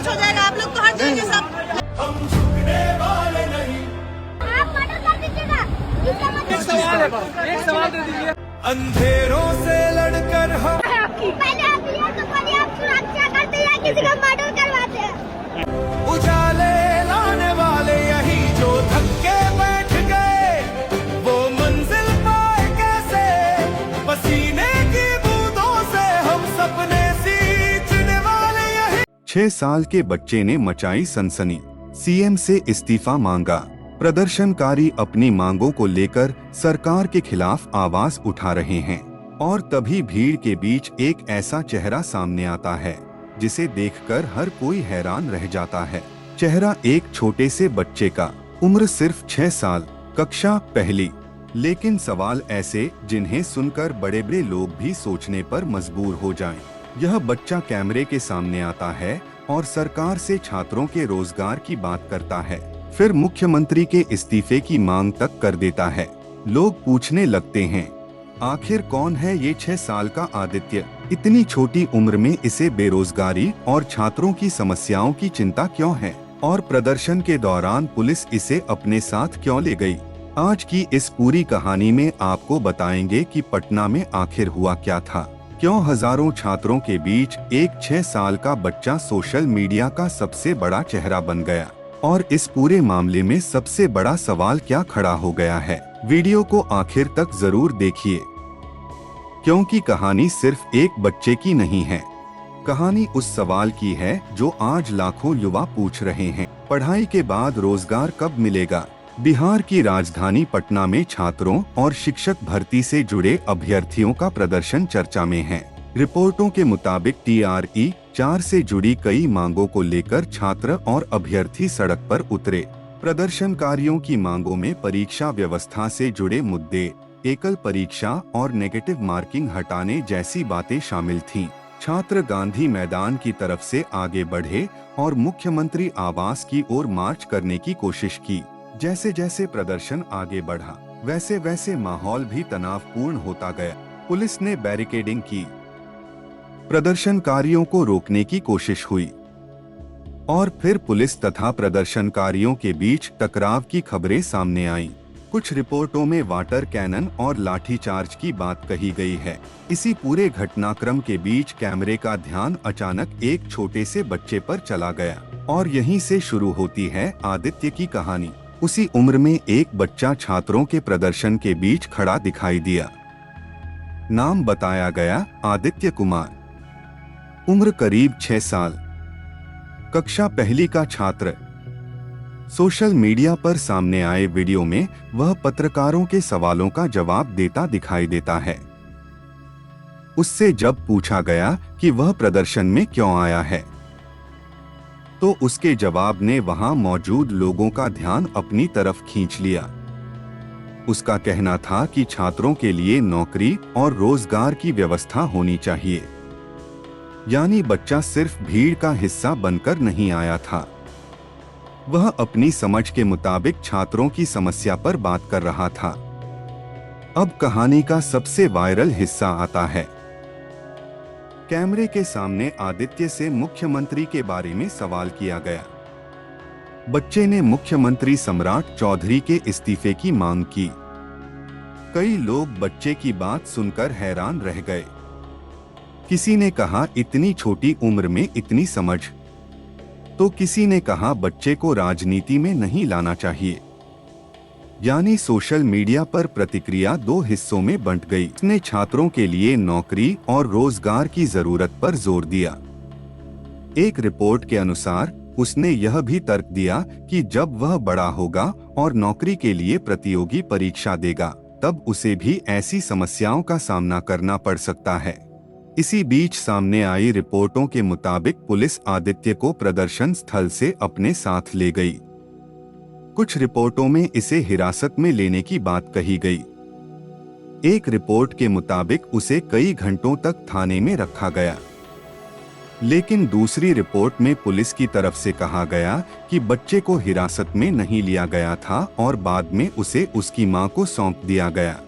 कुछ हो जाएगा, आप लोग तो हट जाएंगे सब। हम झुकने वाले नहीं। आप मदद कर दीजिएगा। एक सवाल दे दीजिए। अंधेरों से लड़कर हम पहले आप ये तो बोलिए, आप सुरक्षा करते हैं किसी का मर्डर करवाते हैं। उजाले लाने वाले यही जो धक्के बैठ गए, वो मंजिल पाए कैसे? पसीने की बूंदों से हम सपने सींचने वाले यही। 6 साल के बच्चे ने मचाई सनसनी, सीएम से इस्तीफा मांगा। प्रदर्शनकारी अपनी मांगों को लेकर सरकार के खिलाफ आवाज उठा रहे हैं और तभी भीड़ के बीच एक ऐसा चेहरा सामने आता है जिसे देखकर हर कोई हैरान रह जाता है। चेहरा एक छोटे से बच्चे का, उम्र सिर्फ 6 साल, कक्षा पहली। लेकिन सवाल ऐसे जिन्हें सुनकर बड़े बड़े लोग भी सोचने पर मजबूर हो जाएं। यह बच्चा कैमरे के सामने आता है और सरकार से छात्रों के रोजगार की बात करता है, फिर मुख्यमंत्री के इस्तीफे की मांग तक कर देता है। लोग पूछने लगते हैं, आखिर कौन है ये 6 साल का आदित्य? इतनी छोटी उम्र में इसे बेरोजगारी और छात्रों की समस्याओं की चिंता क्यों है? और प्रदर्शन के दौरान पुलिस इसे अपने साथ क्यों ले गई? आज की इस पूरी कहानी में आपको बताएंगे कि पटना में आखिर हुआ क्या था, क्यों हजारों छात्रों के बीच एक 6 साल का बच्चा सोशल मीडिया का सबसे बड़ा चेहरा बन गया, और इस पूरे मामले में सबसे बड़ा सवाल क्या खड़ा हो गया है। वीडियो को आखिर तक जरूर देखिए, क्योंकि कहानी सिर्फ एक बच्चे की नहीं है। कहानी उस सवाल की है जो आज लाखों युवा पूछ रहे हैं, पढ़ाई के बाद रोजगार कब मिलेगा? बिहार की राजधानी पटना में छात्रों और शिक्षक भर्ती से जुड़े अभ्यर्थियों का प्रदर्शन चर्चा में है। रिपोर्टों के मुताबिक TRE 4 से जुड़ी कई मांगों को लेकर छात्र और अभ्यर्थी सड़क पर उतरे। प्रदर्शनकारियों की मांगों में परीक्षा व्यवस्था से जुड़े मुद्दे, एकल परीक्षा और नेगेटिव मार्किंग हटाने जैसी बातें शामिल थीं। छात्र गांधी मैदान की तरफ से आगे बढ़े और मुख्यमंत्री आवास की ओर मार्च करने की कोशिश की। जैसे जैसे प्रदर्शन आगे बढ़ा, वैसे वैसे माहौल भी तनावपूर्ण होता गया। पुलिस ने बैरिकेडिंग की, प्रदर्शनकारियों को रोकने की कोशिश हुई और फिर पुलिस तथा प्रदर्शनकारियों के बीच टकराव की खबरें सामने आईं। कुछ रिपोर्टों में वाटर कैनन और लाठीचार्ज की बात कही गई है। इसी पूरे घटनाक्रम के बीच कैमरे का ध्यान अचानक एक छोटे से बच्चे पर चला गया और यहीं से शुरू होती है आदित्य की कहानी। उसी उम्र में एक बच्चा छात्रों के प्रदर्शन के बीच खड़ा दिखाई दिया। नाम बताया गया आदित्य कुमार, उम्र करीब 6 साल, कक्षा पहली का छात्र। सोशल मीडिया पर सामने आए वीडियो में वह पत्रकारों के सवालों का जवाब देता दिखाई देता है। उससे जब पूछा गया कि वह प्रदर्शन में क्यों आया है, तो उसके जवाब ने वहां मौजूद लोगों का ध्यान अपनी तरफ खींच लिया। उसका कहना था कि छात्रों के लिए नौकरी और रोजगार की व्यवस्था होनी चाहिए। यानी बच्चा सिर्फ भीड़ का हिस्सा बनकर नहीं आया था, वह अपनी समझ के मुताबिक छात्रों की समस्या पर बात कर रहा था। अब कहानी का सबसे वायरल हिस्सा आता है। कैमरे के सामने आदित्य से मुख्यमंत्री के बारे में सवाल किया गया। बच्चे ने मुख्यमंत्री सम्राट चौधरी के इस्तीफे की मांग की। कई लोग बच्चे की बात सुनकर हैरान रह गए। किसी ने कहा इतनी छोटी उम्र में इतनी समझ, तो किसी ने कहा बच्चे को राजनीति में नहीं लाना चाहिए। यानी सोशल मीडिया पर प्रतिक्रिया 2 हिस्सों में बंट गई। उसने छात्रों के लिए नौकरी और रोजगार की जरूरत पर जोर दिया। एक रिपोर्ट के अनुसार उसने यह भी तर्क दिया कि जब वह बड़ा होगा और नौकरी के लिए प्रतियोगी परीक्षा देगा, तब उसे भी ऐसी समस्याओं का सामना करना पड़ सकता है। इसी बीच सामने आई रिपोर्टों के मुताबिक पुलिस आदित्य को प्रदर्शन स्थल से अपने साथ ले गई। कुछ रिपोर्टों में इसे हिरासत में लेने की बात कही गई। एक रिपोर्ट के मुताबिक उसे कई घंटों तक थाने में रखा गया, लेकिन दूसरी रिपोर्ट में पुलिस की तरफ से कहा गया कि बच्चे को हिरासत में नहीं लिया गया था और बाद में उसे उसकी मां को सौंप दिया गया।